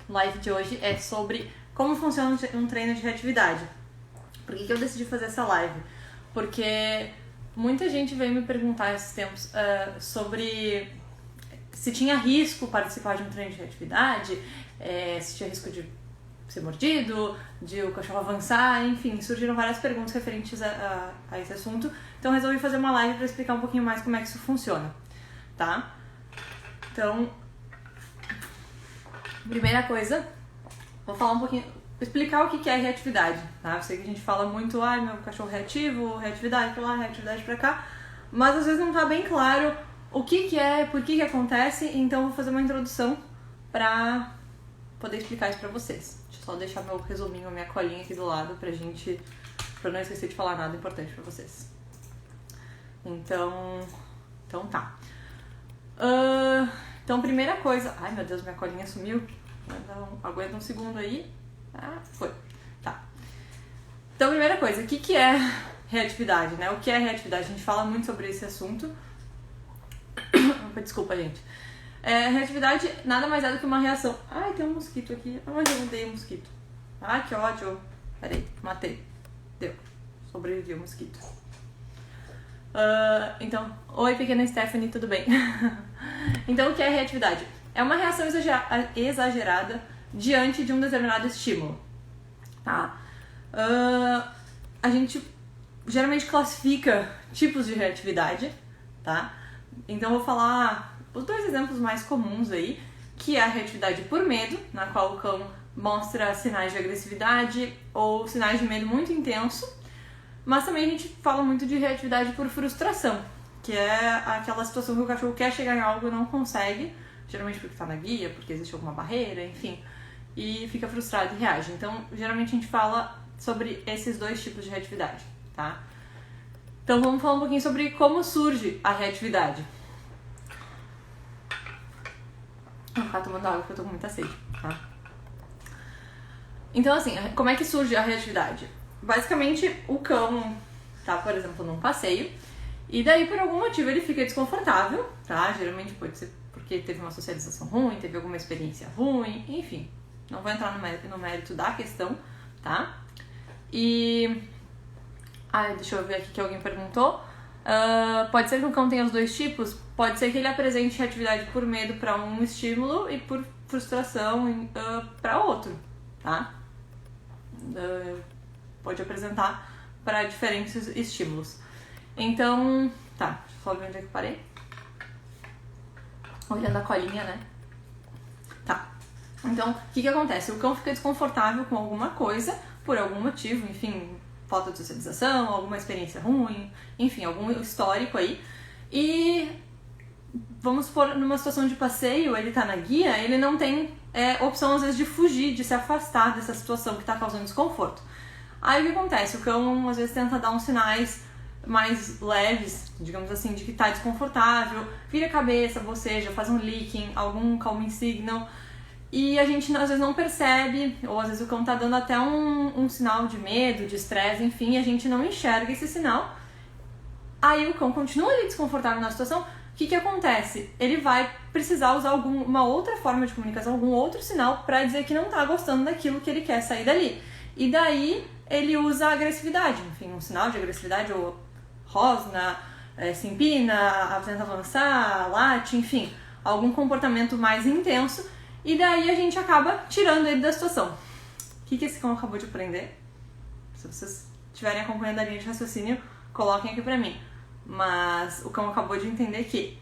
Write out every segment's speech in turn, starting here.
live de hoje é sobre como funciona um treino de reatividade. Por que eu decidi fazer essa live? Porque muita gente veio me perguntar esses tempos sobre se tinha risco participar de um treino de reatividade, se tinha risco de ser mordido, de o cachorro avançar, enfim, surgiram várias perguntas referentes a esse assunto. Então resolvi fazer uma live para explicar um pouquinho mais como é que isso funciona, tá? Então, primeira coisa, vou falar um pouquinho, explicar o que é reatividade, tá? Eu sei que a gente fala muito, meu cachorro reativo, reatividade pra lá, reatividade pra cá, mas às vezes não tá bem claro o que é, por que acontece, então vou fazer uma introdução pra poder explicar isso pra vocês. Deixa eu só deixar meu resuminho, minha colinha aqui do lado pra não esquecer de falar nada importante pra vocês. Então tá. Então, primeira coisa... Ai, meu Deus, minha colinha sumiu. Aguenta um segundo aí. Foi. Tá. Então, primeira coisa, o que é reatividade, né? O que é reatividade? A gente fala muito sobre esse assunto. Desculpa, gente. Reatividade nada mais é do que uma reação... Ai, tem um mosquito aqui. Onde eu odeio mosquito? Ai, que ódio. Peraí, matei. Deu. Sobrevivi o mosquito. Então, oi pequena Stephanie, tudo bem? Então, o que é reatividade? É uma reação exagerada diante de um determinado estímulo, tá? A gente geralmente classifica tipos de reatividade, tá? Então, eu vou falar os dois exemplos mais comuns aí, que é a reatividade por medo, na qual o cão mostra sinais de agressividade ou sinais de medo muito intenso. Mas também a gente fala muito de reatividade por frustração, que é aquela situação que o cachorro quer chegar em algo e não consegue, geralmente porque está na guia, porque existe alguma barreira, enfim, e fica frustrado e reage. Então, geralmente a gente fala sobre esses dois tipos de reatividade, tá? Então, vamos falar um pouquinho sobre como surge a reatividade. Vou ficar tomando água porque eu tô com muita sede, tá? Então, assim, como é que surge a reatividade? Basicamente, o cão tá, por exemplo, num passeio e daí, por algum motivo, ele fica desconfortável, tá? Geralmente pode ser porque teve uma socialização ruim, teve alguma experiência ruim, enfim. Não vou entrar no mérito da questão, tá? E... deixa eu ver aqui que alguém perguntou. Pode ser que o cão tenha os dois tipos? Pode ser que ele apresente reatividade por medo para um estímulo e por frustração para outro, tá? Pode apresentar para diferentes estímulos. Então, tá, deixa eu só ver onde é que eu parei. Olhando a colinha, né? Tá. Então, o que acontece? O cão fica desconfortável com alguma coisa, por algum motivo, enfim, falta de socialização, alguma experiência ruim, enfim, algum histórico aí. E vamos supor, numa situação de passeio, ele tá na guia, ele não tem opção, às vezes, de fugir, de se afastar dessa situação que tá causando desconforto. Aí o que acontece? O cão às vezes tenta dar uns sinais mais leves, digamos assim, de que tá desconfortável, vira a cabeça, boceja, faz um licking, algum calming signal, e a gente às vezes não percebe, ou às vezes o cão tá dando até um sinal de medo, de estresse, enfim, e a gente não enxerga esse sinal. Aí o cão continua ali desconfortável na situação. O que acontece? Ele vai precisar usar uma outra forma de comunicação, algum outro sinal para dizer que não tá gostando daquilo que ele quer sair dali. E daí ele usa a agressividade, enfim, um sinal de agressividade, ou rosna, se empina, tenta avançar, late, enfim, algum comportamento mais intenso, e daí a gente acaba tirando ele da situação. O que esse cão acabou de aprender? Se vocês estiverem acompanhando a linha de raciocínio, coloquem aqui pra mim. Mas o cão acabou de entender que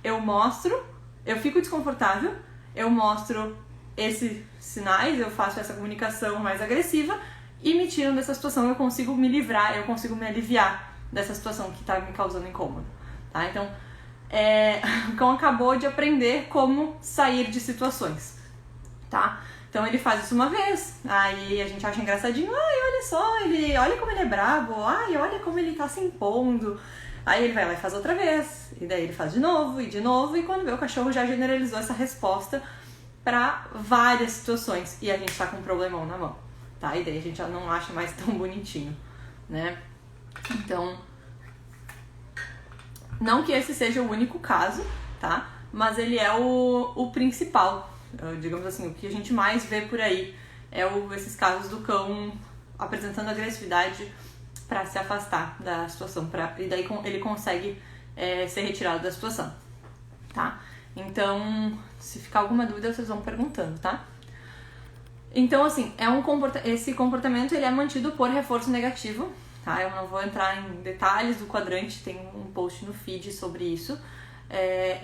eu fico desconfortável, eu mostro esses sinais, eu faço essa comunicação mais agressiva e me tiram dessa situação, eu consigo me livrar, eu consigo me aliviar dessa situação que tá me causando incômodo, tá? Então, o cão acabou de aprender como sair de situações, tá? Então ele faz isso uma vez, aí a gente acha engraçadinho, olha só, olha como ele é brabo, olha como ele tá se impondo. Aí ele vai lá e faz outra vez, e daí ele faz de novo, e quando vê, o cachorro já generalizou essa resposta para várias situações, e a gente tá com um problemão na mão, tá? E daí a gente já não acha mais tão bonitinho, né? Então, não que esse seja o único caso, tá? Mas ele é o principal, Digamos assim, o que a gente mais vê por aí é esses casos do cão apresentando agressividade para se afastar da situação, e daí ele consegue ser retirado da situação, tá? Então, se ficar alguma dúvida, vocês vão perguntando, tá? Então, assim, esse comportamento ele é mantido por reforço negativo, tá? Eu não vou entrar em detalhes do quadrante, tem um post no feed sobre isso.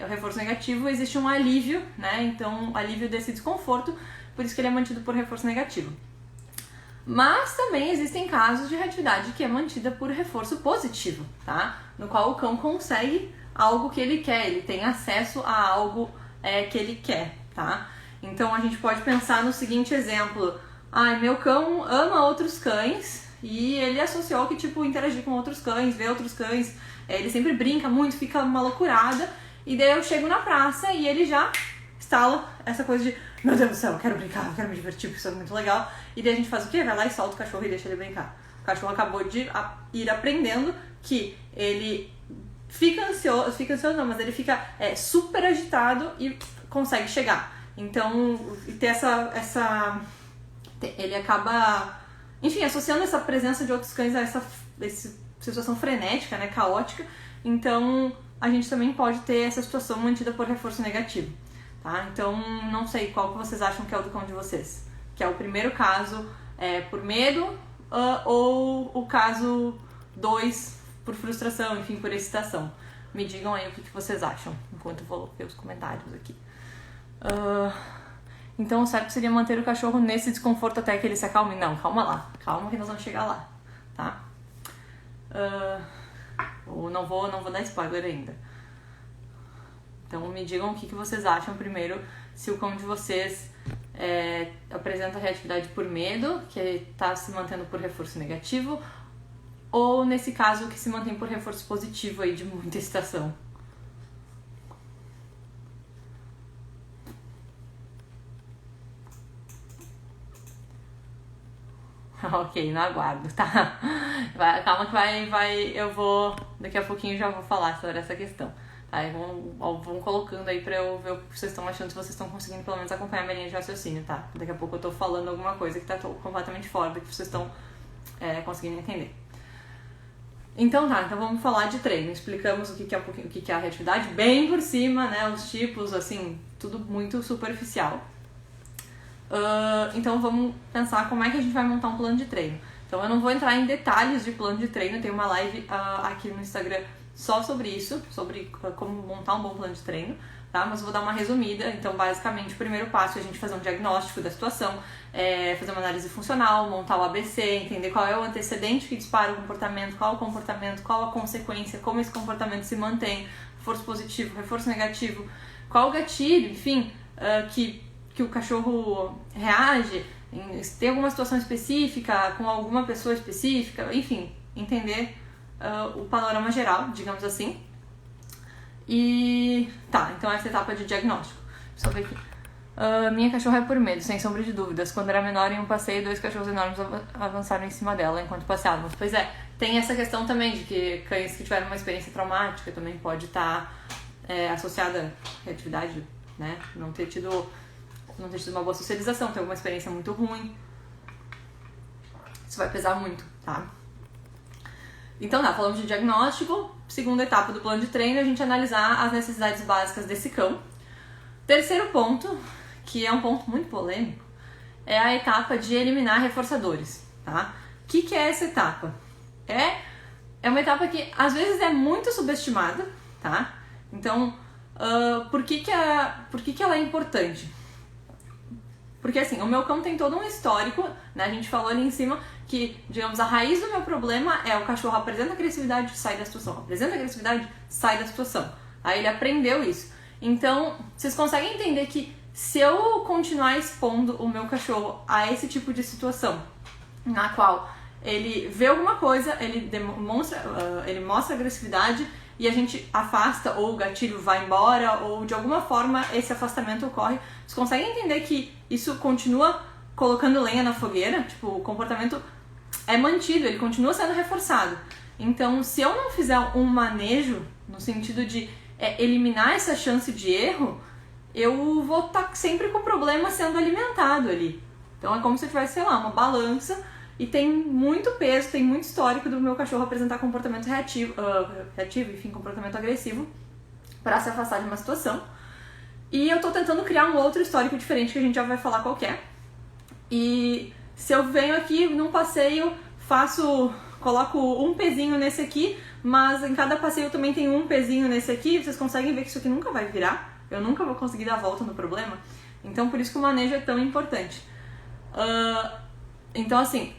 O reforço negativo, existe um alívio, né? Então, alívio desse desconforto, por isso que ele é mantido por reforço negativo. Mas também existem casos de reatividade que é mantida por reforço positivo, tá? No qual o cão consegue algo que ele quer, ele tem acesso a algo que ele quer, tá? Então a gente pode pensar no seguinte exemplo: meu cão ama outros cães e ele associou que, tipo, interagir com outros cães, ver outros cães, ele sempre brinca muito, fica uma loucurada, e daí eu chego na praça e ele já instala essa coisa de meu Deus do céu, eu quero brincar, eu quero me divertir, porque isso é muito legal. E daí a gente faz o quê? Vai lá e solta o cachorro e deixa ele brincar. O cachorro acabou de ir aprendendo que ele fica ansioso não, mas ele fica super agitado e consegue chegar. Então, ter ele acaba, enfim, associando essa presença de outros cães a essa situação frenética, né, caótica. Então, a gente também pode ter essa situação mantida por reforço negativo, tá? Então, não sei qual que vocês acham que é o do cão de vocês. Que é o primeiro caso por medo ou o caso 2 por frustração, enfim, por excitação. Me digam aí o que vocês acham, enquanto eu vou ver os comentários aqui. Então o certo seria manter o cachorro nesse desconforto até que ele se acalme. Não, calma lá, calma que nós vamos chegar lá, tá? Não vou dar spoiler ainda. Então me digam o que vocês acham primeiro, se o cão de vocês apresenta reatividade por medo, que está se mantendo por reforço negativo, ou nesse caso que se mantém por reforço positivo aí de muita excitação. Ok, não aguardo, tá? Calma que eu vou, daqui a pouquinho já vou falar sobre essa questão, tá? E vão colocando aí pra eu ver o que vocês estão achando, se vocês estão conseguindo pelo menos acompanhar a minha linha de raciocínio, tá? Daqui a pouco eu tô falando alguma coisa que tá completamente fora do que vocês estão conseguindo entender. Então então vamos falar de treino. Explicamos o que é a reatividade bem por cima, né? Os tipos, assim, tudo muito superficial. Então vamos pensar como é que a gente vai montar um plano de treino. Então eu não vou entrar em detalhes de plano de treino, tem uma live aqui no Instagram só sobre isso, sobre como montar um bom plano de treino, tá? Mas vou dar uma resumida. Então basicamente o primeiro passo é a gente fazer um diagnóstico da situação, fazer uma análise funcional, montar o ABC, entender qual é o antecedente que dispara o comportamento, qual a consequência, como esse comportamento se mantém, reforço positivo, reforço negativo, qual o gatilho, enfim, que o cachorro reage, se tem alguma situação específica, com alguma pessoa específica, enfim, entender o panorama geral, digamos assim. E então essa etapa de diagnóstico. Deixa eu ver aqui. Minha cachorra é por medo, sem sombra de dúvidas. Quando era menor, em um passeio, 2 cachorros enormes avançaram em cima dela enquanto passeávamos. Pois tem essa questão também de que cães que tiveram uma experiência traumática também pode estar associada à reatividade, né? Não ter tido uma boa socialização, ter alguma experiência muito ruim. Isso vai pesar muito, tá? Então falamos de diagnóstico. Segunda etapa do plano de treino, a gente analisar as necessidades básicas desse cão. Terceiro ponto, que é um ponto muito polêmico, é a etapa de eliminar reforçadores, tá? O que é essa etapa? É uma etapa que às vezes é muito subestimada, tá? Então, por que ela é importante? Porque assim, o meu cão tem todo um histórico, né? A gente falou ali em cima que, digamos, a raiz do meu problema é o cachorro apresenta agressividade, sai da situação. Apresenta agressividade, sai da situação. Aí ele aprendeu isso. Então, vocês conseguem entender que se eu continuar expondo o meu cachorro a esse tipo de situação, na qual ele vê alguma coisa, ele mostra agressividade e a gente afasta, ou o gatilho vai embora, ou de alguma forma esse afastamento ocorre, vocês conseguem entender que isso continua colocando lenha na fogueira? Tipo, o comportamento é mantido, ele continua sendo reforçado. Então, se eu não fizer um manejo no sentido de eliminar essa chance de erro, eu vou estar sempre com o problema sendo alimentado ali. Então é como se eu tivesse, sei lá, uma balança e tem muito peso, tem muito histórico do meu cachorro apresentar comportamento reativo, enfim, comportamento agressivo para se afastar de uma situação. E eu tô tentando criar um outro histórico diferente que a gente já vai falar qual que é. E se eu venho aqui num passeio, coloco um pezinho nesse aqui, mas em cada passeio também tem um pezinho nesse aqui, vocês conseguem ver que isso aqui nunca vai virar, eu nunca vou conseguir dar a volta no problema. Então por isso que o manejo é tão importante. Então assim,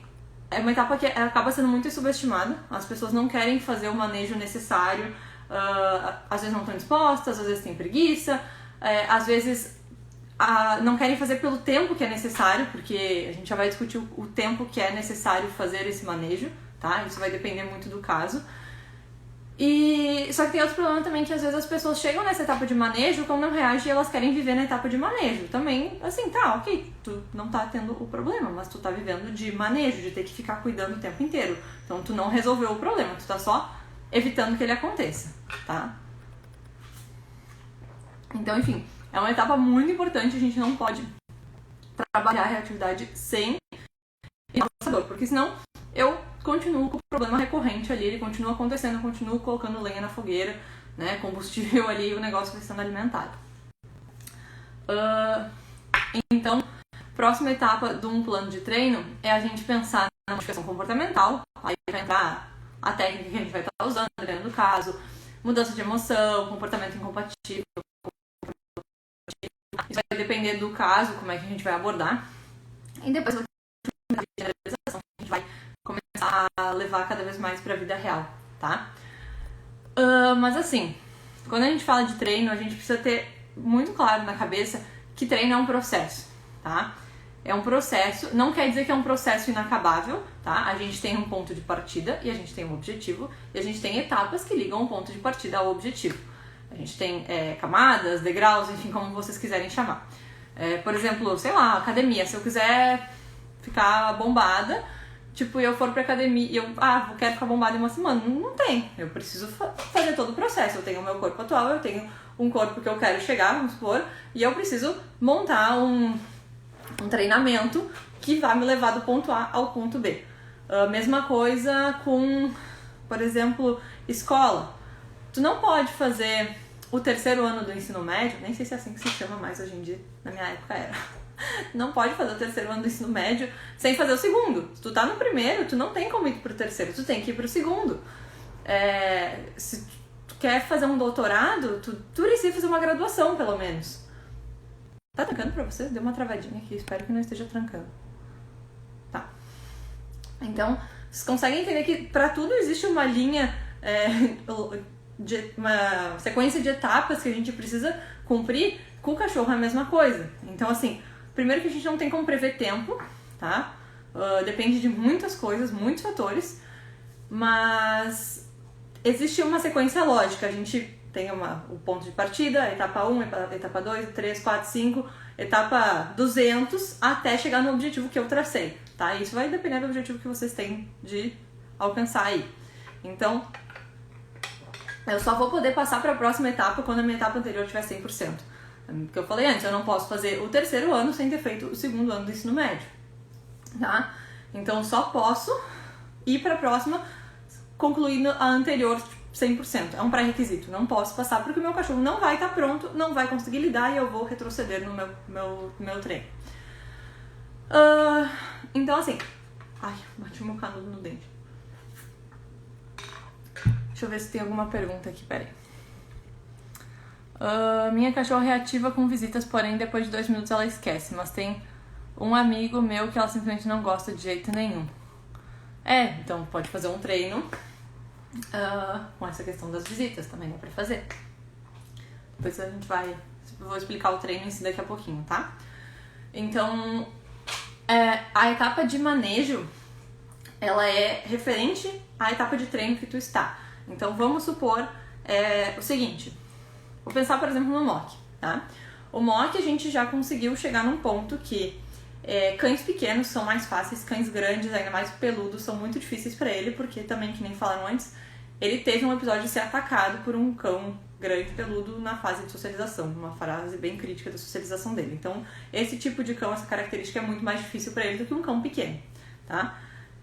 é uma etapa que acaba sendo muito subestimada, as pessoas não querem fazer o manejo necessário, às vezes não estão dispostas, às vezes têm preguiça, às vezes não querem fazer pelo tempo que é necessário, porque a gente já vai discutir o tempo que é necessário fazer esse manejo, tá? Isso vai depender muito do caso. Só que tem outro problema também, que às vezes as pessoas chegam nessa etapa de manejo, como não reagem e elas querem viver na etapa de manejo. Também, assim, tá, ok, tu não tá tendo o problema, mas tu tá vivendo de manejo, de ter que ficar cuidando o tempo inteiro. Então tu não resolveu o problema, tu tá só evitando que ele aconteça, tá? Então, enfim, é uma etapa muito importante, a gente não pode trabalhar a reatividade sem dor, porque senão eu continuo com o problema recorrente ali, ele continua acontecendo, eu continuo colocando lenha na fogueira, né, combustível ali e o negócio vai sendo alimentado. Então, próxima etapa de um plano de treino é a gente pensar na modificação comportamental, aí vai entrar a técnica que a gente vai estar usando, dependendo do caso, mudança de emoção, comportamento incompatível, isso vai depender do caso, como é que a gente vai abordar, e depois a gente vai começar a levar cada vez mais para a vida real, tá? Mas assim, quando a gente fala de treino, a gente precisa ter muito claro na cabeça que treino é um processo, tá? É um processo, não quer dizer que é um processo inacabável, tá? A gente tem um ponto de partida e a gente tem um objetivo, e a gente tem etapas que ligam o ponto de partida ao objetivo. A gente tem camadas, degraus, enfim, como vocês quiserem chamar. Por exemplo, sei lá, academia, se eu quiser ficar bombada, tipo, eu for pra academia e eu quero ficar bombada em uma semana, não tem. Eu preciso fazer todo o processo. Eu tenho o meu corpo atual, eu tenho um corpo que eu quero chegar, vamos supor, e eu preciso montar um treinamento que vai me levar do ponto A ao ponto B. Mesma coisa com, por exemplo, escola. Tu não pode fazer o terceiro ano do ensino médio, nem sei se é assim que se chama mais hoje em dia, na minha época era. Não pode fazer o terceiro ano do ensino médio sem fazer o segundo. Se tu tá no primeiro, tu não tem como ir pro terceiro, tu tem que ir pro segundo. Se tu quer fazer um doutorado, tu precisa fazer uma graduação, pelo menos. Tá trancando pra você? Deu uma travadinha aqui, espero que não esteja trancando. Tá. Então, vocês conseguem entender que pra tudo existe uma linha, uma sequência de etapas que a gente precisa cumprir. Com o cachorro é a mesma coisa. Então, assim, primeiro que a gente não tem como prever tempo, tá? Depende de muitas coisas, muitos fatores, mas existe uma sequência lógica. A gente tem o ponto de partida, etapa 1, etapa 2, 3, 4, 5, etapa 200, até chegar no objetivo que eu tracei, tá? Isso vai depender do objetivo que vocês têm de alcançar aí. Então, eu só vou poder passar para a próxima etapa quando a minha etapa anterior tiver 100%. Porque eu falei antes, eu não posso fazer o terceiro ano sem ter feito o segundo ano do ensino médio, tá? Então, eu só posso ir para a próxima concluindo a anterior 100%. É um pré-requisito. Não posso passar porque o meu cachorro não vai estar pronto, não vai conseguir lidar e eu vou retroceder no meu treino. Então, assim... Ai, bati o meu canudo no dente. Deixa eu ver se tem alguma pergunta aqui, peraí. Minha cachorra é ativa com visitas, porém depois de 2 minutos ela esquece, mas tem um amigo meu que ela simplesmente não gosta de jeito nenhum. Então pode fazer um treino com essa questão das visitas, também dá pra fazer. Depois vou explicar o treino em si daqui a pouquinho, tá? Então, a etapa de manejo, ela é referente à etapa de treino que tu está. Então vamos supor o seguinte, vou pensar por exemplo no mock, tá? O mock a gente já conseguiu chegar num ponto que cães pequenos são mais fáceis, cães grandes, ainda mais peludos, são muito difíceis pra ele, porque também, que nem falaram antes, ele teve um episódio de ser atacado por um cão grande, peludo na fase de socialização, uma fase bem crítica da socialização dele. Então, esse tipo de cão, essa característica é muito mais difícil para ele do que um cão pequeno, tá?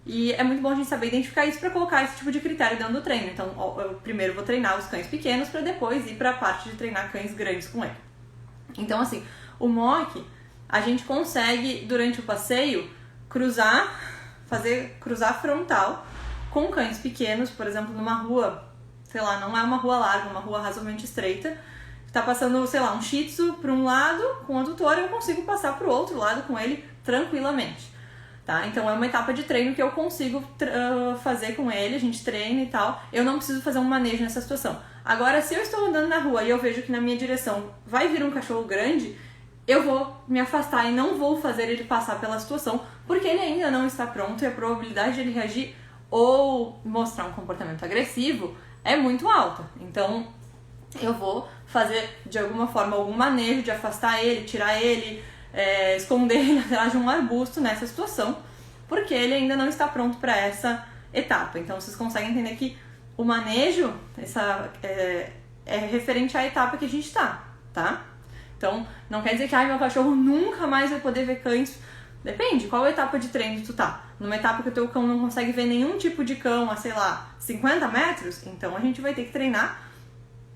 E é muito bom a gente saber identificar isso para colocar esse tipo de critério dentro do treino. Então, eu primeiro vou treinar os cães pequenos para depois ir para a parte de treinar cães grandes com ele. Então, assim, o mock, a gente consegue, durante o passeio, cruzar frontal com cães pequenos, por exemplo, numa rua, sei lá, não é uma rua larga, uma rua razoavelmente estreita, tá passando, sei lá, um Shih Tzu para um lado com o adutor, eu consigo passar para o outro lado com ele tranquilamente, tá? Então é uma etapa de treino que eu consigo fazer com ele, a gente treina e tal, eu não preciso fazer um manejo nessa situação. Agora, se eu estou andando na rua e eu vejo que na minha direção vai vir um cachorro grande, eu vou me afastar e não vou fazer ele passar pela situação, porque ele ainda não está pronto e a probabilidade de ele reagir ou mostrar um comportamento agressivo é muito alta. Então, eu vou fazer de alguma forma algum manejo de afastar ele, tirar ele, esconder ele atrás de um arbusto nessa situação, porque ele ainda não está pronto para essa etapa. Então, vocês conseguem entender que o manejo é referente à etapa que a gente está, tá? Então, não quer dizer que meu cachorro nunca mais vai poder ver cães. Depende, qual etapa de treino tu tá? Numa etapa que o teu cão não consegue ver nenhum tipo de cão a, sei lá, 50 metros, então a gente vai ter que treinar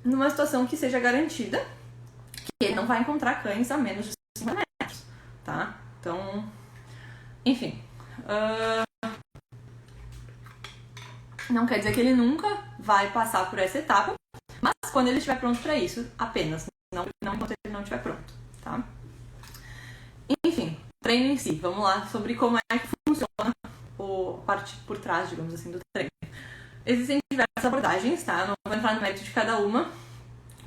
numa situação que seja garantida que ele não vai encontrar cães a menos de 50 metros, tá? Então, enfim. Não quer dizer que ele nunca vai passar por essa etapa, mas quando ele estiver pronto para isso, apenas. Não enquanto ele não estiver pronto, tá? Enfim, treino em si. Vamos lá sobre como é que funciona a parte por trás, digamos assim, do treino. Existem diversas abordagens, tá? Eu não vou entrar no mérito de cada uma,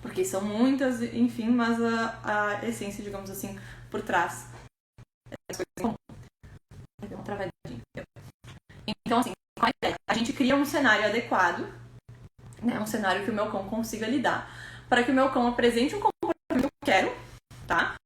porque são muitas, enfim, mas a essência, digamos assim, por trás é as coisas comuns. Deu uma travadinha. Então, assim, qual é a ideia? A gente cria um cenário adequado, né? Um cenário que o meu cão consiga lidar, para que o meu cão apresente um comportamento que eu quero, tá?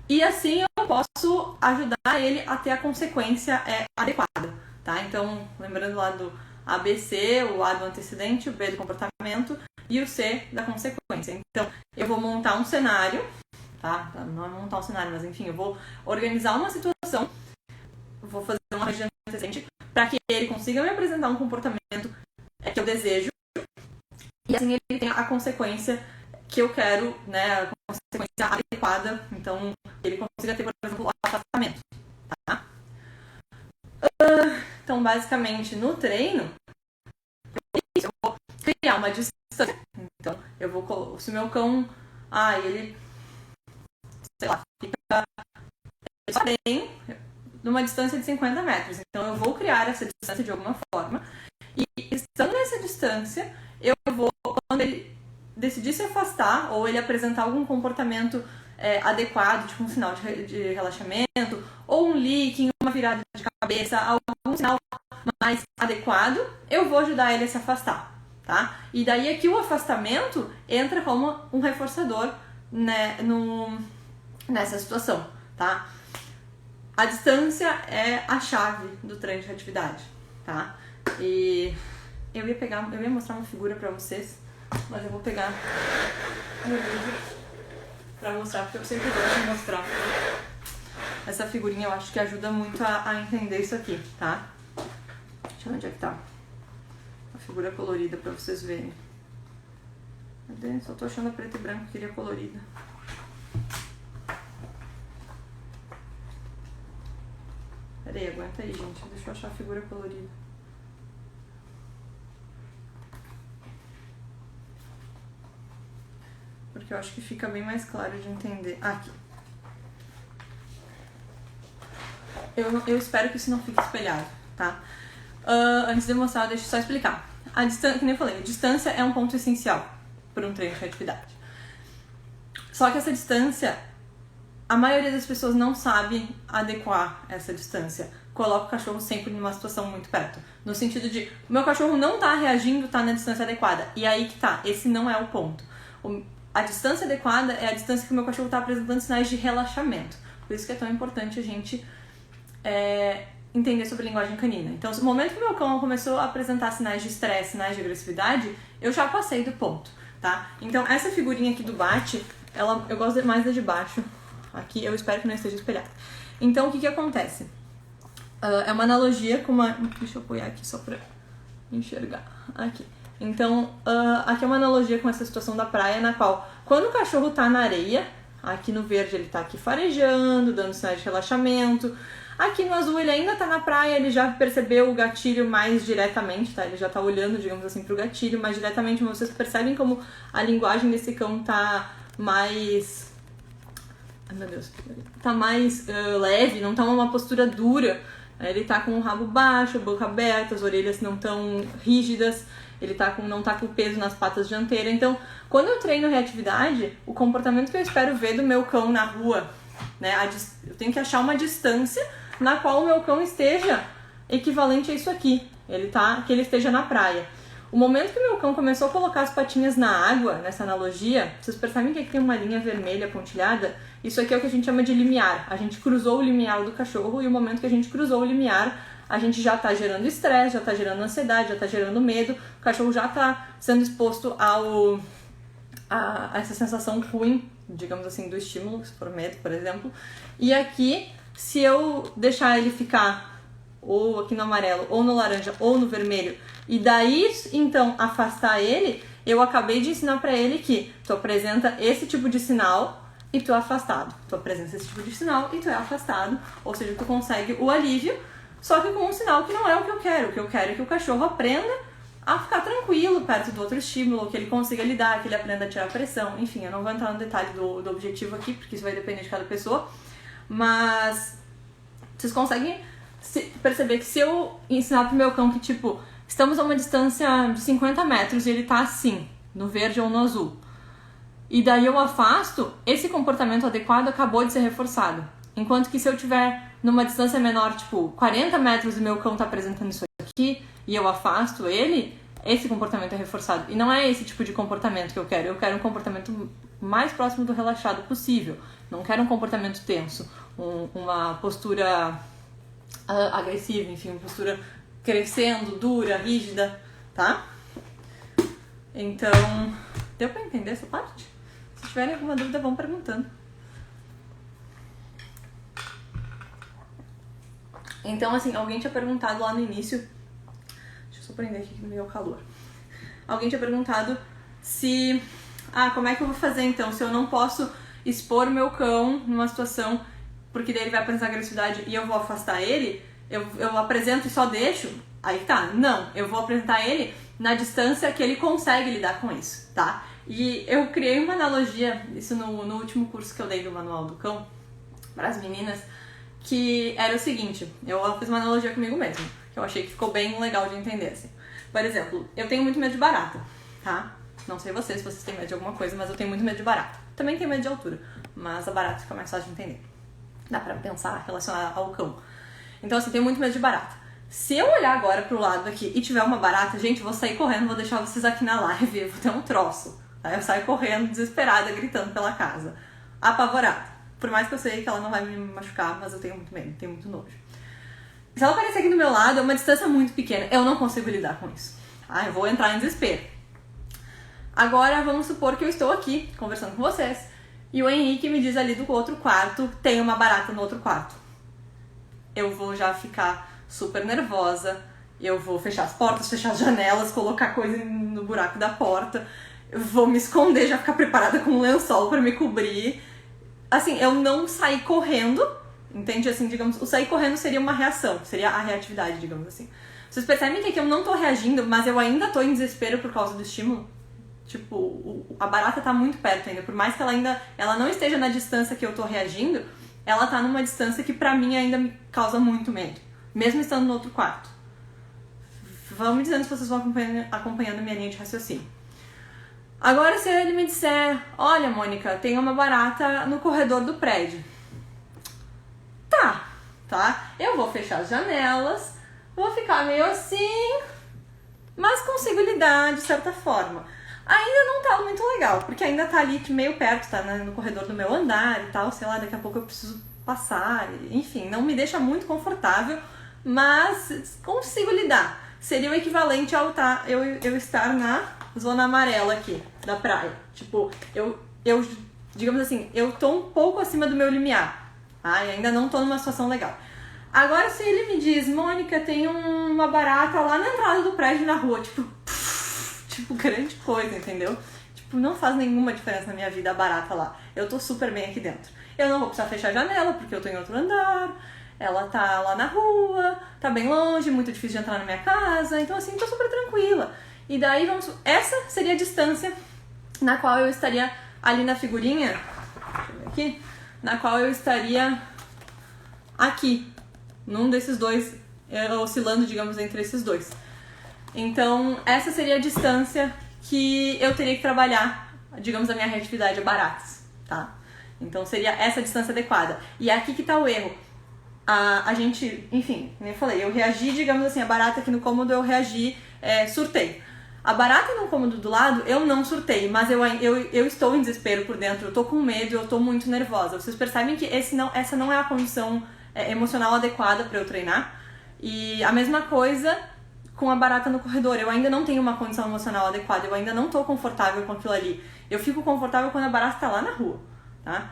E assim eu posso ajudar ele a ter a consequência adequada, tá? Então, lembrando lá do ABC, o A do antecedente, o B do comportamento e o C da consequência. Então, eu vou montar um cenário, tá? Não é montar um cenário, mas enfim, eu vou organizar uma situação, vou fazer uma região antecedente para que ele consiga me apresentar um comportamento que eu desejo e assim ele tenha a consequência que eu quero, né, a consequência adequada, então ele consiga ter, por exemplo, o afastamento, tá? Então, basicamente, no treino, eu vou criar uma distância. Então, eu vou, se o meu cão, ele, sei lá, fica só bem numa distância de 50 metros. Então, eu vou criar essa distância de alguma forma e, estando nessa distância, eu vou, quando ele decidir se afastar ou ele apresentar algum comportamento adequado, tipo um sinal de relaxamento, ou um licking, uma virada de cabeça, algum sinal mais adequado, eu vou ajudar ele a se afastar, tá? E daí aqui o afastamento entra como um reforçador, né, nessa situação, tá? A distância é a chave do treino de atividade, tá? E eu ia mostrar uma figura pra vocês, mas eu vou pegar no vídeo pra mostrar, porque eu sempre gosto de mostrar. Essa figurinha eu acho que ajuda muito a entender isso aqui, tá? Deixa eu ver onde é que tá. A figura colorida pra vocês verem. Cadê? Só tô achando a preto e branco, queria colorida. Pera aí, aguenta aí, gente. Deixa eu achar a figura colorida. Porque eu acho que fica bem mais claro de entender. Aqui. Eu espero que isso não fique espelhado, tá? Antes de mostrar, deixa eu só explicar. A distância, que nem eu falei, a distância é um ponto essencial para um treino de atividade. Só que essa distância, a maioria das pessoas não sabe adequar essa distância. Coloca o cachorro sempre numa situação muito perto. No sentido de, o meu cachorro não tá reagindo, tá na distância adequada. E aí que tá, esse não é o ponto. A distância adequada é a distância que o meu cachorro está apresentando sinais de relaxamento. Por isso que é tão importante a gente entender sobre linguagem canina. Então, no momento que o meu cão começou a apresentar sinais de estresse, sinais de agressividade, eu já passei do ponto. tá? Então essa figurinha aqui do bate, eu gosto mais da de baixo. Aqui eu espero que não esteja espelhada. Então o que acontece? É uma analogia com uma... Deixa eu apoiar aqui só pra enxergar. Aqui. Então, aqui é uma analogia com essa situação da praia, na qual, quando o cachorro tá na areia, aqui no verde ele tá aqui farejando, dando sinais de relaxamento. Aqui no azul ele ainda tá na praia, ele já percebeu o gatilho mais diretamente, tá? Ele já tá olhando, digamos assim, pro gatilho mais diretamente, mas vocês percebem como a linguagem desse cão tá mais... Ai, meu Deus. Tá mais leve, não tá uma postura dura. Ele tá com o rabo baixo, a boca aberta, as orelhas não tão rígidas, ele não tá com peso nas patas dianteiras. Então, quando eu treino reatividade, o comportamento que eu espero ver do meu cão na rua, né, eu tenho que achar uma distância na qual o meu cão esteja equivalente a isso aqui, que ele esteja na praia. O momento que o meu cão começou a colocar as patinhas na água, nessa analogia, vocês percebem que aqui tem uma linha vermelha pontilhada? Isso aqui é o que a gente chama de limiar. A gente cruzou o limiar do cachorro e o momento que a gente cruzou o limiar, a gente já está gerando estresse, já está gerando ansiedade, já está gerando medo, o cachorro já está sendo exposto a essa sensação ruim, digamos assim, do estímulo, se for medo, por exemplo. E aqui, se eu deixar ele ficar ou aqui no amarelo, ou no laranja, ou no vermelho, e daí, então, afastar ele, eu acabei de ensinar para ele que tu apresenta esse tipo de sinal e tu é afastado. Tu apresenta esse tipo de sinal e tu é afastado, ou seja, tu consegue o alívio, só que com um sinal que não é o que eu quero. O que eu quero é que o cachorro aprenda a ficar tranquilo perto do outro estímulo, que ele consiga lidar, que ele aprenda a tirar a pressão. Enfim, eu não vou entrar no detalhe do objetivo aqui, porque isso vai depender de cada pessoa, mas vocês conseguem perceber que se eu ensinar pro meu cão que, tipo, estamos a uma distância de 50 metros e ele tá assim, no verde ou no azul, e daí eu afasto, esse comportamento adequado acabou de ser reforçado. Enquanto que se eu tiver numa distância menor, tipo 40 metros, e meu cão tá apresentando isso aqui, e eu afasto ele, esse comportamento é reforçado. E não é esse tipo de comportamento que eu quero. Eu quero um comportamento mais próximo do relaxado possível. Não quero um comportamento tenso, uma postura agressiva, enfim, uma postura crescendo, dura, rígida, tá? Então, deu pra entender essa parte? Se tiverem alguma dúvida, vão perguntando. Então, assim, alguém tinha perguntado lá no início... Deixa eu só prender aqui que me deu calor. Alguém tinha perguntado se... como é que eu vou fazer, então? Se eu não posso expor meu cão numa situação... Porque daí ele vai apresentar agressividade e eu vou afastar ele... Eu apresento e só deixo... Aí tá, não. Eu vou apresentar ele na distância que ele consegue lidar com isso, tá? E eu criei uma analogia, isso no último curso que eu dei do Manual do Cão, para as meninas, que era o seguinte, eu fiz uma analogia comigo mesma, que eu achei que ficou bem legal de entender, assim. Por exemplo, eu tenho muito medo de barata, tá? Não sei vocês, se vocês têm medo de alguma coisa, mas eu tenho muito medo de barata. Também tenho medo de altura, mas a barata fica mais fácil de entender. Dá pra pensar, relacionar ao cão. Então, assim, tenho muito medo de barata. Se eu olhar agora pro lado aqui e tiver uma barata, gente, eu vou sair correndo, vou deixar vocês aqui na live, eu vou ter um troço. Tá? Eu saio correndo, desesperada, gritando pela casa. Apavorada. Por mais que eu sei que ela não vai me machucar, mas eu tenho muito medo, tenho muito nojo. Se ela aparecer aqui do meu lado, é uma distância muito pequena, eu não consigo lidar com isso. Tá? Eu vou entrar em desespero. Agora, vamos supor que eu estou aqui, conversando com vocês, e o Henrique me diz ali do outro quarto, tem uma barata no outro quarto. Eu vou já ficar super nervosa, eu vou fechar as portas, fechar as janelas, colocar coisa no buraco da porta, eu vou me esconder, já ficar preparada com um lençol pra me cobrir. Assim, eu não sair correndo, entende? Assim, digamos, o sair correndo seria uma reação, seria a reatividade, digamos assim. Vocês percebem que aqui eu não tô reagindo, mas eu ainda tô em desespero por causa do estímulo? Tipo, a barata tá muito perto ainda, por mais que ela não esteja na distância que eu tô reagindo, ela tá numa distância que pra mim ainda me causa muito medo, mesmo estando no outro quarto. Vão me dizendo se vocês vão acompanhando minha linha de raciocínio. Agora, se ele me disser, olha, Mônica, tem uma barata no corredor do prédio. Tá? Eu vou fechar as janelas, vou ficar meio assim, mas consigo lidar de certa forma. Ainda não tá muito legal, porque ainda tá ali meio perto, tá no corredor do meu andar e tal, sei lá, daqui a pouco eu preciso passar, enfim, não me deixa muito confortável, mas consigo lidar. Seria o equivalente ao eu estar na zona amarela aqui, da praia. Tipo, digamos assim, eu tô um pouco acima do meu limiar, tá? E ainda não tô numa situação legal. Agora, se ele me diz, Mônica, tem uma barata lá na entrada do prédio na rua, tipo, grande coisa, entendeu? Tipo, não faz nenhuma diferença na minha vida a barata lá. Eu tô super bem aqui dentro. Eu não vou precisar fechar a janela, porque eu tô em outro andar, ela tá lá na rua, tá bem longe, muito difícil de entrar na minha casa, então assim, tô super tranquila. E daí, essa seria a distância na qual eu estaria ali na figurinha, deixa eu ver aqui, na qual eu estaria aqui, num desses dois, oscilando, digamos, entre esses dois. Então, essa seria a distância que eu teria que trabalhar, digamos, a minha reatividade a baratas, tá? Então, seria essa distância adequada. E é aqui que tá o erro. A gente, enfim, como eu falei, eu reagi, digamos assim, a barata aqui no cômodo eu reagi, surtei. A barata no cômodo do lado, eu não surtei, mas eu estou em desespero por dentro, eu tô com medo, eu tô muito nervosa. Vocês percebem que essa não é a condição emocional adequada para eu treinar? E a mesma coisa com a barata no corredor, eu ainda não tenho uma condição emocional adequada, eu ainda não tô confortável com aquilo ali. Eu fico confortável quando a barata tá lá na rua, tá?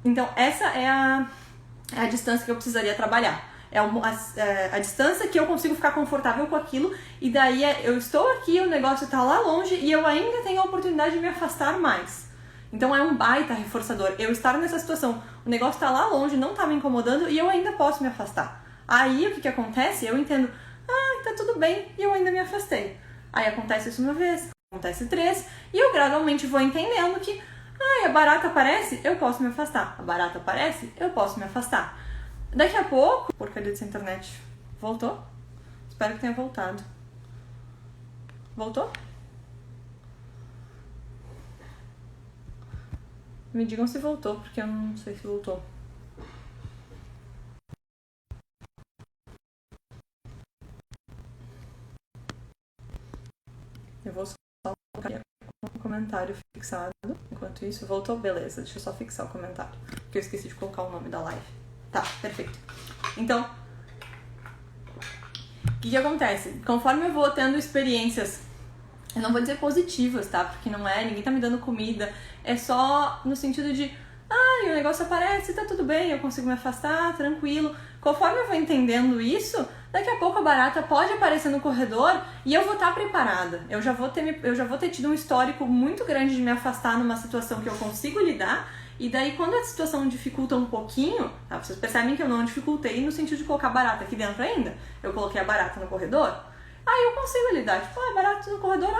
Então essa é a distância que eu precisaria trabalhar. É a distância que eu consigo ficar confortável com aquilo, e daí eu estou aqui, o negócio tá lá longe e eu ainda tenho a oportunidade de me afastar mais. Então é um baita reforçador. Eu estar nessa situação, o negócio tá lá longe, não tá me incomodando e eu ainda posso me afastar. Aí o que acontece? Eu entendo, tá tudo bem, e eu ainda me afastei. Aí acontece isso uma vez, acontece 3, e eu gradualmente vou entendendo que a barata aparece, eu posso me afastar. A barata aparece, eu posso me afastar. Daqui a pouco, porcaria dessa internet, voltou? Espero que tenha voltado. Voltou? Me digam se voltou, porque eu não sei se voltou. Eu vou só colocar um comentário fixado. Enquanto isso, voltou? Beleza, deixa eu só fixar o comentário, porque eu esqueci de colocar o nome da live. Tá, perfeito. Então, o que acontece? Conforme eu vou tendo experiências, eu não vou dizer positivas, tá? Porque não é, ninguém tá me dando comida. É só no sentido de, o negócio aparece, tá tudo bem, eu consigo me afastar, tranquilo. Conforme eu vou entendendo isso, daqui a pouco a barata pode aparecer no corredor e eu vou estar preparada. Eu já vou ter tido um histórico muito grande de me afastar numa situação que eu consigo lidar. E daí, quando a situação dificulta um pouquinho, tá? Vocês percebem que eu não dificultei no sentido de colocar a barata aqui dentro ainda. Eu coloquei a barata no corredor. Aí eu consigo lidar. Tipo, barata no corredor,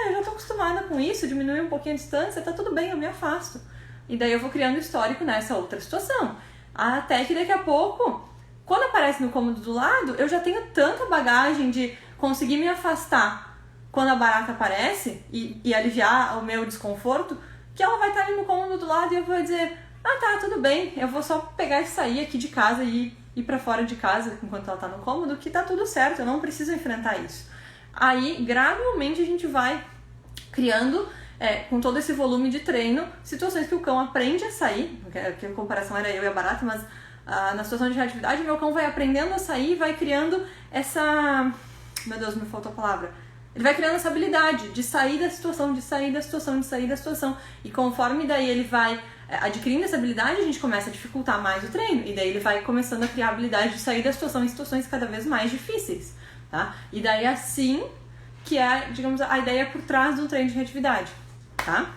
eu já tô acostumada com isso, diminuir um pouquinho a distância, tá tudo bem, eu me afasto. E daí eu vou criando histórico nessa outra situação. Até que daqui a pouco, quando aparece no cômodo do lado, eu já tenho tanta bagagem de conseguir me afastar quando a barata aparece e aliviar o meu desconforto, que ela vai estar ali no cômodo do lado e eu vou dizer, tá, tudo bem, eu vou só pegar e sair aqui de casa e ir pra fora de casa enquanto ela tá no cômodo, que tá tudo certo, eu não preciso enfrentar isso. Aí, gradualmente, a gente vai criando, com todo esse volume de treino, situações que o cão aprende a sair, que a comparação era eu e a barata, mas na situação de reatividade, meu cão vai aprendendo a sair e vai criando essa... Meu Deus, me faltou a palavra. Ele vai criando essa habilidade de sair da situação, de sair da situação, de sair da situação. E conforme daí ele vai adquirindo essa habilidade, a gente começa a dificultar mais o treino. E daí ele vai começando a criar a habilidade de sair da situação em situações cada vez mais difíceis, tá? E daí assim que é, digamos, a ideia por trás do treino de reatividade, tá?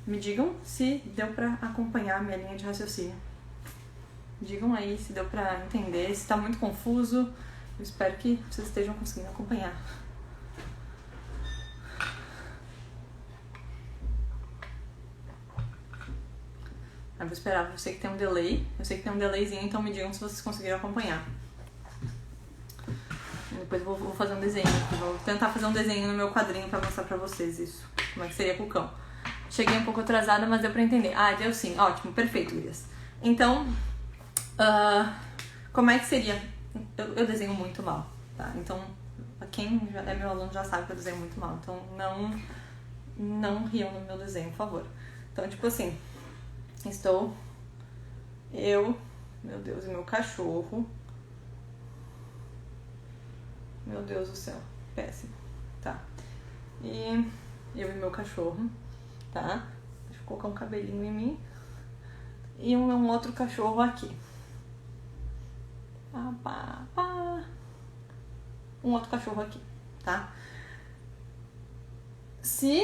Me digam se deu pra acompanhar a minha linha de raciocínio. Digam aí se deu pra entender, se tá muito confuso. Eu espero que vocês estejam conseguindo acompanhar. Eu vou esperar, eu sei que tem um delay, delayzinho, então me digam se vocês conseguiram acompanhar. Depois eu vou fazer um desenho aqui, vou tentar fazer um desenho no meu quadrinho pra mostrar pra vocês isso, como é que seria com o cão. Cheguei um pouco atrasada, mas deu pra entender. Deu sim, ótimo, perfeito, Elias. Então, como é que seria? Eu desenho muito mal, tá? Então, quem já é meu aluno já sabe que eu desenho muito mal, então não riam no meu desenho, por favor. Então, tipo assim... Estou eu, meu Deus, e meu cachorro. Meu Deus do céu, péssimo. Tá. E eu e meu cachorro. tá? Deixa eu colocar um cabelinho em mim. E um outro cachorro aqui. Pá, pá, pá. Um outro cachorro aqui, tá? Se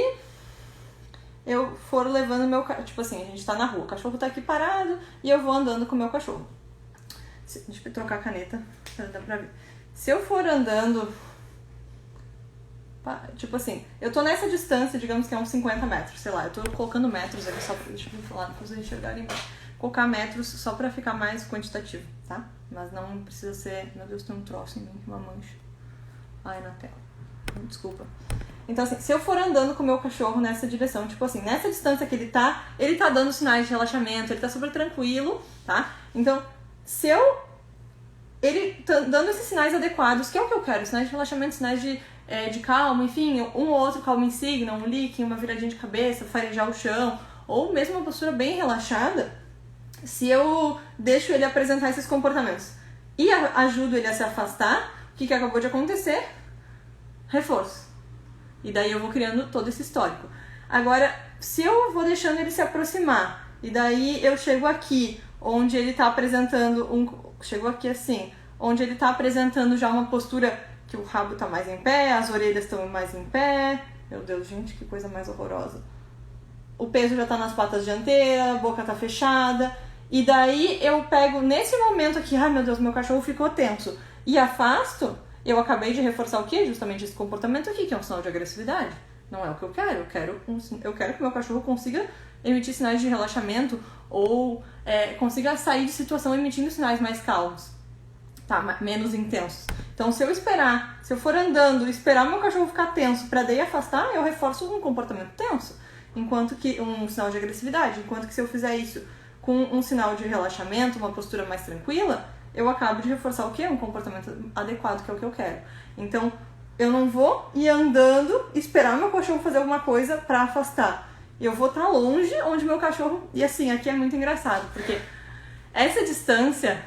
eu for levando meu cachorro, tipo assim, a gente tá na rua, o cachorro tá aqui parado e eu vou andando com o meu cachorro. Deixa eu trocar a caneta pra dar pra ver. Se eu for andando, tipo assim, eu tô nessa distância, digamos que é uns 50 metros, sei lá, eu tô colocando metros aqui só pra, deixa eu falar, pra vocês enxergarem bem. Colocar metros só pra ficar mais quantitativo, tá? Mas não precisa ser, meu Deus, tem um troço em mim, uma mancha. Ai, na tela. Desculpa. Então, assim, se eu for andando com o meu cachorro nessa direção, tipo assim, nessa distância que ele tá dando sinais de relaxamento, ele tá super tranquilo, tá? Então, se ele tá dando esses sinais adequados, que é o que eu quero, sinais de relaxamento, sinais de calma, enfim, um ou outro calma em signo, um licking, uma viradinha de cabeça, farejar o chão, ou mesmo uma postura bem relaxada, se eu deixo ele apresentar esses comportamentos e ajudo ele a se afastar, o que acabou de acontecer? Reforço. E daí eu vou criando todo esse histórico. Agora, se eu vou deixando ele se aproximar, e daí eu chego aqui, onde ele tá apresentando chego aqui assim, onde ele tá apresentando já uma postura que o rabo tá mais em pé, as orelhas estão mais em pé. Meu Deus, gente, que coisa mais horrorosa. O peso já tá nas patas dianteiras, a boca tá fechada. E daí eu pego nesse momento aqui, ai meu Deus, meu cachorro ficou tenso, e afasto. Eu acabei de reforçar o quê? Justamente esse comportamento aqui, que é um sinal de agressividade. Não é o que eu quero. Eu quero que meu cachorro consiga emitir sinais de relaxamento ou consiga sair de situação emitindo sinais mais calmos, tá? Menos intensos. Então, se eu for andando e esperar meu cachorro ficar tenso pra daí afastar, eu reforço um comportamento tenso, um sinal de agressividade. Enquanto que se eu fizer isso com um sinal de relaxamento, uma postura mais tranquila, eu acabo de reforçar o quê? Um comportamento adequado, que é o que eu quero. Então, eu não vou ir andando, esperar meu cachorro fazer alguma coisa pra afastar. Eu vou estar longe onde meu cachorro... E assim, aqui é muito engraçado, porque essa distância,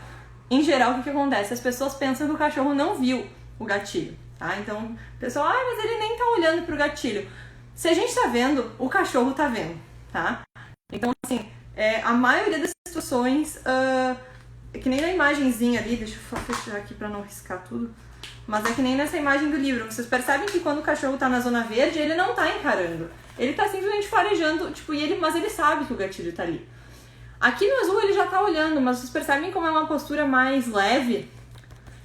em geral, o que acontece? As pessoas pensam que o cachorro não viu o gatilho, tá? Então, o pessoal, mas ele nem tá olhando pro gatilho. Se a gente tá vendo, o cachorro tá vendo, tá? Então, assim, a maioria das situações... É que nem na imagenzinha ali, deixa eu fechar aqui pra não riscar tudo, mas é que nem nessa imagem do livro, vocês percebem que quando o cachorro tá na zona verde, ele não tá encarando, ele tá simplesmente farejando, tipo, mas ele sabe que o gatilho tá ali. Aqui no azul ele já tá olhando, mas vocês percebem como é uma postura mais leve?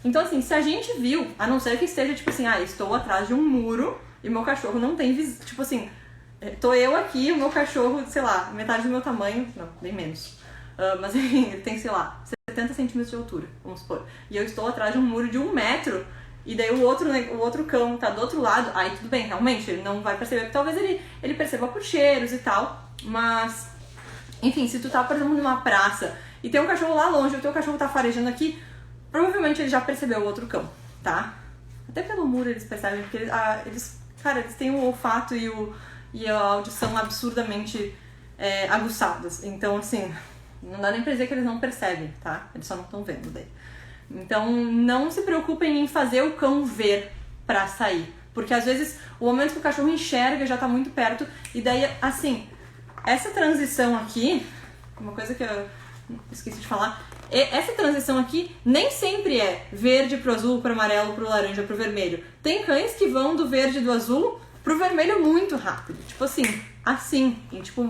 Então assim, se a gente viu, a não ser que esteja tipo assim, estou atrás de um muro e meu cachorro não tem visão, tipo assim, tô eu aqui, o meu cachorro, sei lá, metade do meu tamanho, não, bem menos. Mas enfim, ele tem, sei lá, 70 centímetros de altura, vamos supor. E eu estou atrás de um muro de 1 metro, e daí o outro cão tá do outro lado, aí tudo bem, realmente, ele não vai perceber, porque talvez ele perceba por cheiros e tal, mas, enfim, se tu tá, por exemplo, numa praça, e tem um cachorro lá longe, o teu cachorro tá farejando aqui, provavelmente ele já percebeu o outro cão, tá? Até pelo muro eles percebem, porque eles têm o olfato e a audição absurdamente aguçadas, então, assim... Não dá nem pra dizer que eles não percebem, tá? Eles só não estão vendo daí. Então, não se preocupem em fazer o cão ver pra sair. Porque, às vezes, o momento que o cachorro enxerga já tá muito perto. E daí, assim, essa transição aqui... Uma coisa que eu esqueci de falar. Essa transição aqui nem sempre é verde pro azul, pro amarelo, pro laranja, pro vermelho. Tem cães que vão do verde e do azul pro vermelho muito rápido. Tipo assim. E, tipo...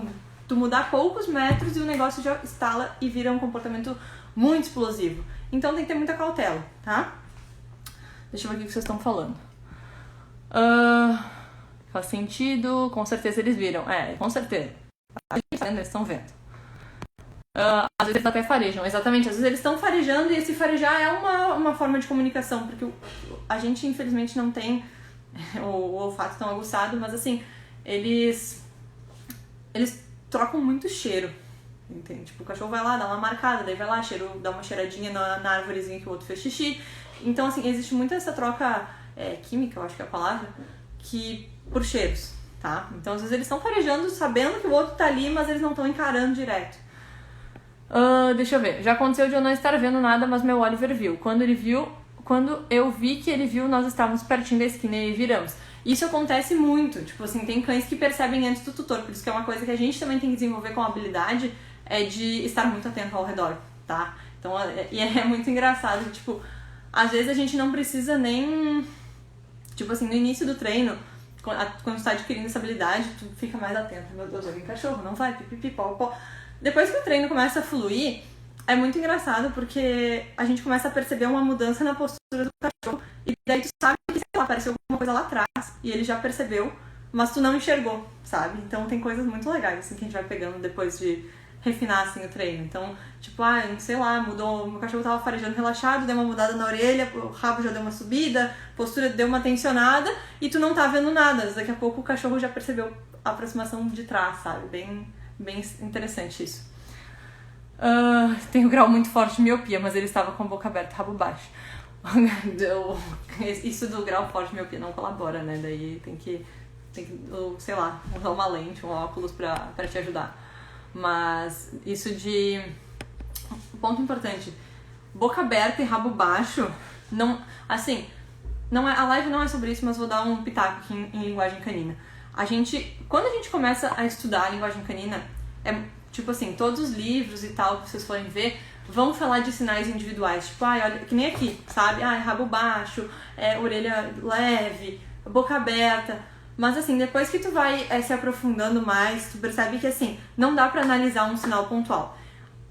Tu mudar poucos metros e o negócio já estala e vira um comportamento muito explosivo. Então tem que ter muita cautela, tá? Deixa eu ver o que vocês estão falando. Faz sentido, com certeza eles viram. Com certeza. A gente tá vendo, eles estão vendo. Às vezes eles até farejam, exatamente. Às vezes eles estão farejando e esse farejar é uma forma de comunicação, porque a gente infelizmente não tem o olfato tão aguçado, mas assim, eles trocam muito cheiro, entende? Tipo, o cachorro vai lá, dá uma marcada, daí vai lá, dá uma cheiradinha na árvorezinha que o outro fez xixi. Então, assim, existe muito essa troca química, eu acho que é a palavra, por cheiros, tá? Então, às vezes eles estão farejando sabendo que o outro tá ali, mas eles não estão encarando direto. Deixa eu ver. Já aconteceu de eu não estar vendo nada, mas meu Oliver viu. Quando eu vi que ele viu, nós estávamos pertinho da esquina e viramos. Isso acontece muito, tipo assim, tem cães que percebem antes do tutor, por isso que é uma coisa que a gente também tem que desenvolver com a habilidade, é de estar muito atento ao redor, tá? Então, e é muito engraçado, tipo, às vezes a gente não precisa nem, tipo assim, no início do treino, quando tu tá adquirindo essa habilidade, tu fica mais atento, meu Deus, vem cachorro, não vai, pipipi, pó, pó. Depois que o treino começa a fluir, é muito engraçado porque a gente começa a perceber uma mudança na postura do cachorro e daí tu sabe que, sei lá, apareceu alguma coisa lá atrás e ele já percebeu, mas tu não enxergou, sabe? Então tem coisas muito legais assim que a gente vai pegando depois de refinar assim o treino. Então, tipo, sei lá, mudou, meu cachorro tava farejando relaxado, deu uma mudada na orelha, o rabo já deu uma subida, a postura deu uma tensionada e tu não tá vendo nada. Daqui a pouco o cachorro já percebeu a aproximação de trás, sabe? Bem interessante isso. Tem um grau muito forte de miopia, mas ele estava com a boca aberta e rabo baixo. Isso do grau forte de miopia não colabora, né? Daí tem que sei lá, usar uma lente, um óculos pra te ajudar. Mas isso de... Ponto importante. Boca aberta e rabo baixo, não... Assim, não é, a live não é sobre isso, mas vou dar um pitaco aqui em linguagem canina. Quando a gente começa a estudar a linguagem canina, tipo assim, todos os livros e tal que vocês forem ver, vão falar de sinais individuais. Tipo, olha, que nem aqui, sabe? Rabo baixo, orelha leve, boca aberta. Mas assim, depois que tu vai se aprofundando mais, tu percebe que assim, não dá pra analisar um sinal pontual.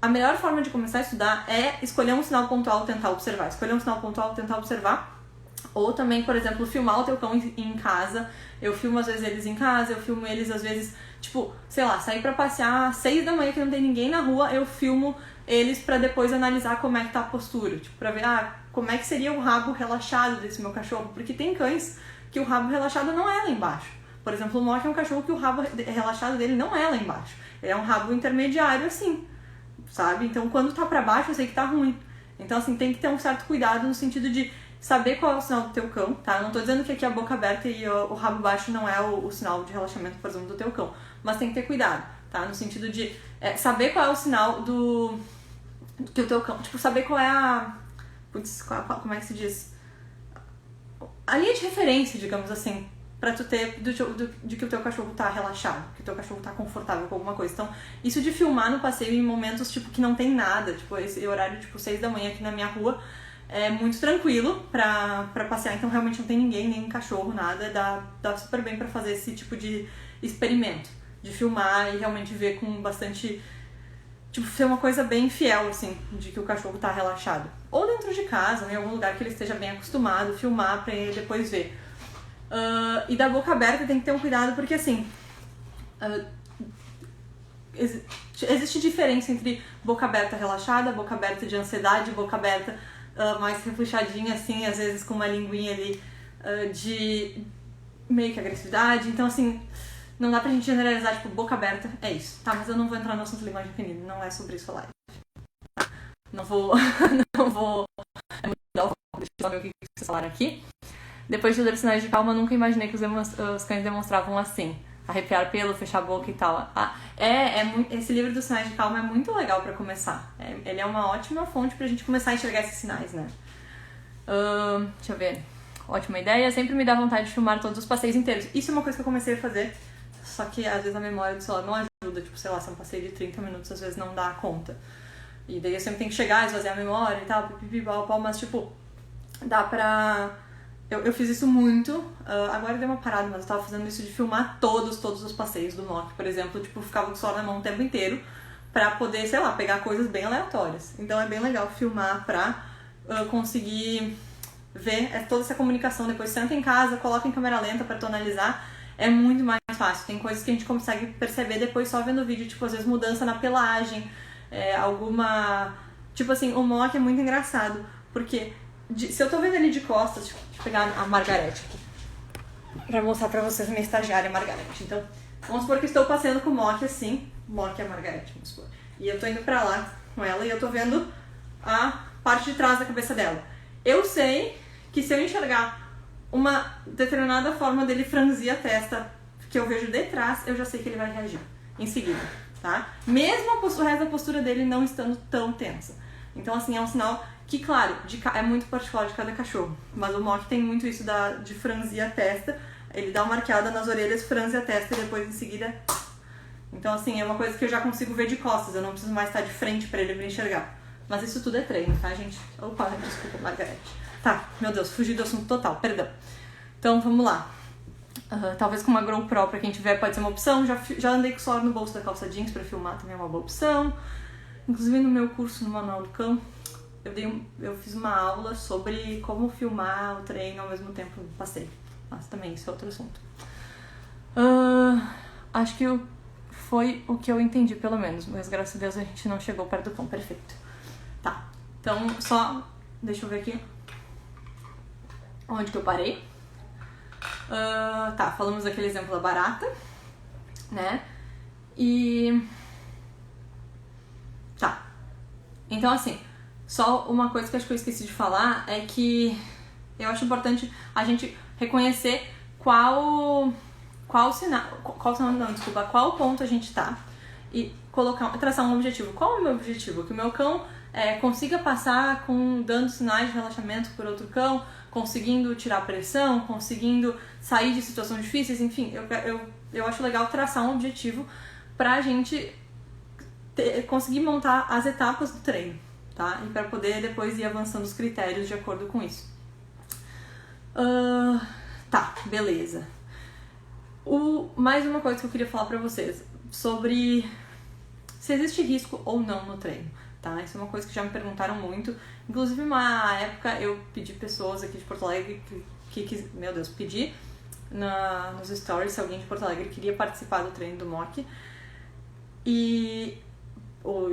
A melhor forma de começar a estudar é escolher um sinal pontual e tentar observar. Escolher um sinal pontual e tentar observar. Ou também, por exemplo, filmar o teu cão em casa. Eu filmo às vezes eles em casa, eu filmo eles às vezes, tipo, sei lá, sair pra passear às 6 da manhã que não tem ninguém na rua, eu filmo eles pra depois analisar como é que tá a postura. Tipo, pra ver, como é que seria o rabo relaxado desse meu cachorro. Porque tem cães que o rabo relaxado não é lá embaixo. Por exemplo, o Mock é um cachorro que o rabo relaxado dele não é lá embaixo. Ele é um rabo intermediário assim, sabe? Então quando tá pra baixo eu sei que tá ruim. Então assim, tem que ter um certo cuidado no sentido de saber qual é o sinal do teu cão, tá? Eu não tô dizendo que aqui a boca aberta e o rabo baixo não é o sinal de relaxamento, por exemplo, do teu cão. Mas tem que ter cuidado, tá? No sentido de saber qual é o sinal do que o teu cão... Tipo, saber qual é a... como é que se diz? A linha de referência, digamos assim, pra tu ter de que o teu cachorro tá relaxado, que o teu cachorro tá confortável com alguma coisa. Então, isso de filmar no passeio em momentos, tipo, que não tem nada, tipo, esse horário, tipo, 6 da manhã aqui na minha rua, é muito tranquilo pra passear, então realmente não tem ninguém, nem cachorro, nada, dá super bem pra fazer esse tipo de experimento, de filmar e realmente ver com bastante... Tipo, ser uma coisa bem fiel, assim, de que o cachorro tá relaxado. Ou dentro de casa, em algum lugar que ele esteja bem acostumado, filmar pra ele depois ver. E da boca aberta tem que ter um cuidado, porque assim... existe diferença entre boca aberta relaxada, boca aberta de ansiedade, boca aberta mais repuxadinha, assim, às vezes com uma linguinha ali de meio que agressividade. Então, assim... Não dá pra gente generalizar, tipo, boca aberta, é isso. Tá, mas eu não vou entrar no assunto de linguagem canina, não é sobre isso a live. Não vou mudar o foco, deixa eu só ver o que vocês falaram aqui. Depois de ler sinais de calma, nunca imaginei que os cães demonstravam assim. Arrepiar pelo, fechar a boca e tal. Esse livro dos sinais de calma é muito legal pra começar. Ele é uma ótima fonte pra gente começar a enxergar esses sinais, né? Deixa eu ver. Ótima ideia. Sempre me dá vontade de filmar todos os passeios inteiros. Isso é uma coisa que eu comecei a fazer. Só que às vezes a memória do celular não ajuda, tipo, sei lá, se é um passeio de 30 minutos, às vezes não dá conta. E daí eu sempre tenho que chegar, esvaziar a memória e tal, mas tipo, dá pra... Eu fiz isso muito, agora deu uma parada, mas eu tava fazendo isso de filmar todos os passeios do Mock, por exemplo, tipo, ficava com o celular na mão o tempo inteiro pra poder, sei lá, pegar coisas bem aleatórias. Então é bem legal filmar pra conseguir ver toda essa comunicação. Depois senta em casa, coloca em câmera lenta pra tu analisar. É muito mais fácil. Tem coisas que a gente consegue perceber depois só vendo o vídeo, tipo, às vezes mudança na pelagem, alguma... Tipo assim, o Mock é muito engraçado, porque se eu tô vendo ele de costas, deixa eu pegar a Margarete aqui, pra mostrar pra vocês a minha estagiária Margarete. Então, vamos supor que estou passeando com o Mock assim, Mock é a Margarete, vamos supor, e eu tô indo pra lá com ela e eu tô vendo a parte de trás da cabeça dela. Eu sei que se eu enxergar uma determinada forma dele franzir a testa que eu vejo de trás, eu já sei que ele vai reagir em seguida, tá? Mesmo o resto da postura dele não estando tão tensa. Então, assim, é um sinal que, claro, é muito particular de cada cachorro, mas o Mock tem muito isso de franzir a testa, Ele dá uma arqueada nas orelhas, franze a testa e depois em seguida... Então, assim, é uma coisa que eu já consigo ver de costas, eu não preciso mais estar de frente pra ele enxergar. Mas isso tudo é treino, tá, gente? Opa, desculpa, Margarete. Tá, meu Deus, fugi do assunto total, perdão. Então, vamos lá. Talvez com uma GoPro, pra quem tiver, pode ser uma opção. Já andei com o celular no bolso da calça jeans pra filmar, também é uma boa opção. Inclusive, no meu curso, no Manual do Cão, eu fiz uma aula sobre como filmar o treino ao mesmo tempo do passeio. Mas também, isso é outro assunto. Acho que foi o que eu entendi, pelo menos. Mas, graças a Deus, a gente não chegou perto do cão. Perfeito. Tá, então, só... Deixa eu ver aqui. Onde que eu parei? Tá, falamos daquele exemplo da barata, né? E... Tá. Então, assim, só uma coisa que acho que eu esqueci de falar é que eu acho importante a gente reconhecer qual ponto a gente tá e traçar um objetivo. Qual é o meu objetivo? Que o meu cão consiga passar dando sinais de relaxamento por outro cão, conseguindo tirar pressão, conseguindo sair de situações difíceis, enfim, eu acho legal traçar um objetivo pra gente conseguir montar as etapas do treino, tá? E pra poder depois ir avançando os critérios de acordo com isso. Tá, beleza. Mais uma coisa que eu queria falar pra vocês sobre se existe risco ou não no treino, tá? Isso é uma coisa que já me perguntaram muito. Inclusive, uma época eu pedi pessoas aqui de Porto Alegre que meu Deus, pedi nos stories se alguém de Porto Alegre queria participar do treino do Mock e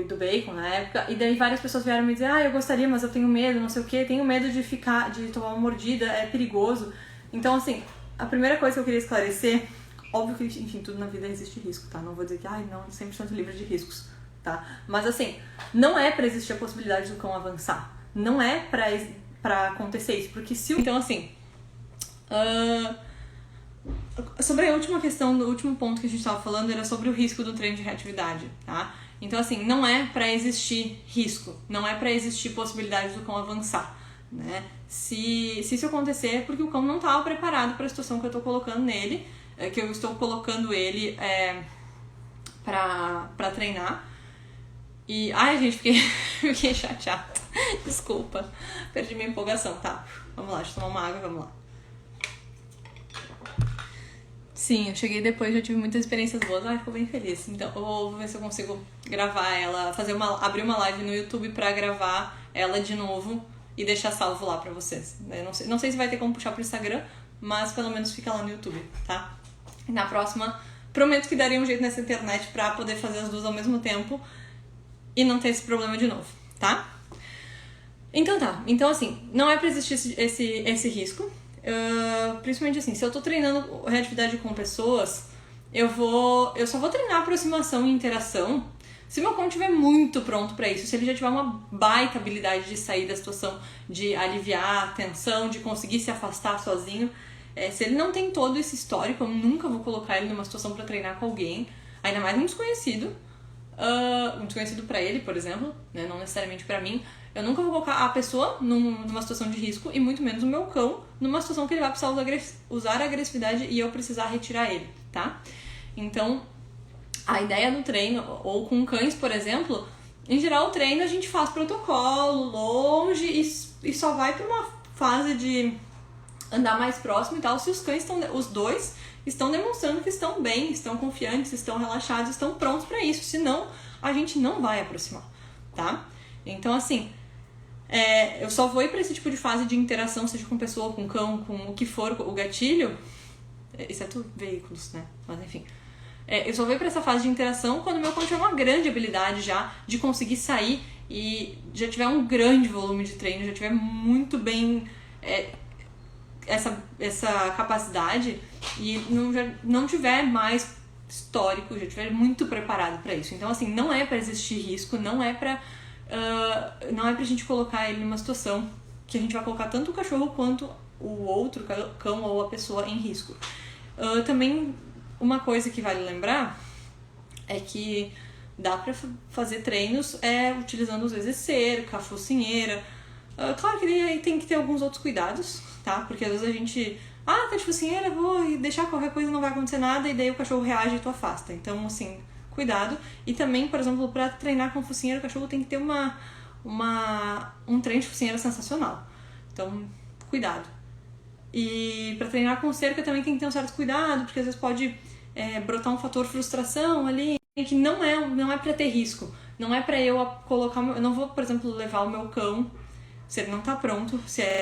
do Bacon na época, e daí várias pessoas vieram me dizer, eu gostaria, mas eu tenho medo, não sei o que, tenho medo de tomar uma mordida, é perigoso. Então, assim, a primeira coisa que eu queria esclarecer, óbvio que, enfim, tudo na vida existe risco, tá? Não vou dizer que, não, 100% livre de riscos, tá? Mas, assim, não é pra existir a possibilidade do cão avançar. Não é pra acontecer isso, porque se... Então, assim, sobre a última questão, do último ponto que a gente tava falando, era sobre o risco do treino de reatividade, tá? Então, assim, não é pra existir risco, não é pra existir possibilidade do cão avançar, né? Se isso acontecer, é porque o cão não estava preparado para a situação que eu estou colocando nele, que eu estou colocando ele pra treinar. E, gente, fiquei chateada. Desculpa, perdi minha empolgação, tá? Vamos lá, deixa eu tomar uma água, vamos lá. Sim, eu cheguei depois, já tive muitas experiências boas, fico bem feliz. Então, eu vou ver se eu consigo gravar ela, abrir uma live no YouTube pra gravar ela de novo e deixar salvo lá pra vocês. Eu não sei se vai ter como puxar pro Instagram, mas pelo menos fica lá no YouTube, tá? E na próxima, prometo que daria um jeito nessa internet pra poder fazer as duas ao mesmo tempo e não ter esse problema de novo, tá? Então tá, então assim, não é pra existir esse risco. Principalmente assim, se eu tô treinando reatividade com pessoas, eu só vou treinar aproximação e interação se meu cão estiver muito pronto pra isso, se ele já tiver uma baita habilidade de sair da situação, de aliviar a tensão, de conseguir se afastar sozinho. Se ele não tem todo esse histórico, eu nunca vou colocar ele numa situação pra treinar com alguém, ainda mais um desconhecido pra ele, por exemplo, né? Não necessariamente pra mim. Eu nunca vou colocar a pessoa numa situação de risco e muito menos o meu cão numa situação que ele vai precisar usar agressividade e eu precisar retirar ele, tá? Então, a ideia do treino, ou com cães, por exemplo, em geral o treino a gente faz protocolo, longe e só vai pra uma fase de andar mais próximo e tal, se os dois estão demonstrando que estão bem, estão confiantes, estão relaxados, estão prontos pra isso, senão a gente não vai aproximar, tá? Então, assim, eu só vou ir pra esse tipo de fase de interação, seja com pessoa, com cão, com o que for, o gatilho, exceto veículos, né? Mas enfim, eu só vou ir pra essa fase de interação quando o meu cão tiver uma grande habilidade já de conseguir sair e já tiver um grande volume de treino, já tiver muito bem essa capacidade e não tiver mais histórico, já tiver muito preparado pra isso. Então, assim, não é pra existir risco, não é pra gente colocar ele numa situação que a gente vai colocar tanto o cachorro quanto o outro cão ou a pessoa em risco. Também uma coisa que vale lembrar é que dá pra fazer treinos utilizando às vezes cerca, focinheira, Claro que aí tem que ter alguns outros cuidados, tá? Porque às vezes a gente... tá de focinheira, vou deixar qualquer coisa, não vai acontecer nada, e daí o cachorro reage e tu afasta. Então, assim, cuidado. E também, por exemplo, pra treinar com focinheira, o cachorro tem que ter um treino de focinheira sensacional. Então, cuidado. E pra treinar com cerca também tem que ter um certo cuidado, porque às vezes pode brotar um fator frustração ali, que não é pra ter risco. Não é pra eu colocar... Eu não vou, por exemplo, levar o meu cão, se ele não tá pronto, se